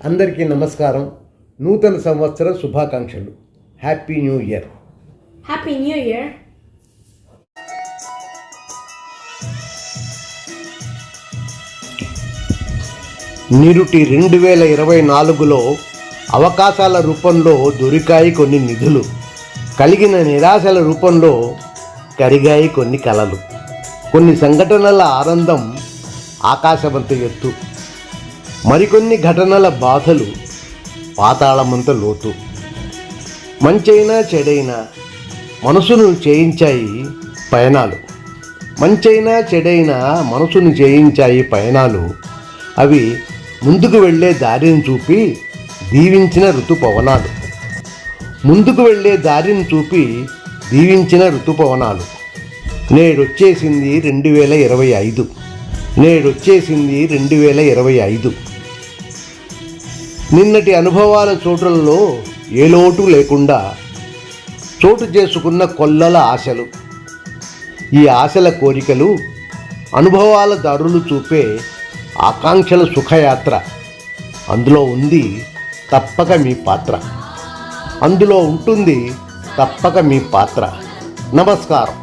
అందరికీ నమస్కారం. నూతన సంవత్సర శుభాకాంక్షలు. Happy new year. Happy new year. నిరుటి 2024లో అవకాశాల రూపంలో దొరికాయి కొన్ని నిధులు, కలిగిన నిరాశల రూపంలో కరిగాయి కొన్ని కలలు, కొన్ని సంఘటనల ఆనందం ఆకాశమంత ఎత్తు, మరికొన్ని ఘటనల బాధలు పాతాళమంత లోతు. మంచైనా చెడైనా మనసును చేయించాయి పయనాలు, మంచైనా చెడైనా మనసును చేయించాయి పయనాలు. అవి ముందుకు వెళ్ళే దారిని చూపి దీవించిన ఋతుపవనాలు, ముందుకు వెళ్ళే దారిని చూపి దీవించిన ఋతుపవనాలు. నేడొచ్చేసింది 2025, నేడొచ్చేసింది 2025. నిన్నటి అనుభవాల చోటులలో ఏ లోటు లేకుండా చోటు చేసుకున్న కొల్లల ఆశలు, ఈ ఆశల కోరికలు అనుభవాల దారులు చూపే ఆకాంక్షల సుఖయాత్ర. అందులో ఉంది తప్పక మీ పాత్ర, అందులో ఉంటుంది తప్పక మీ పాత్ర. నమస్కారం.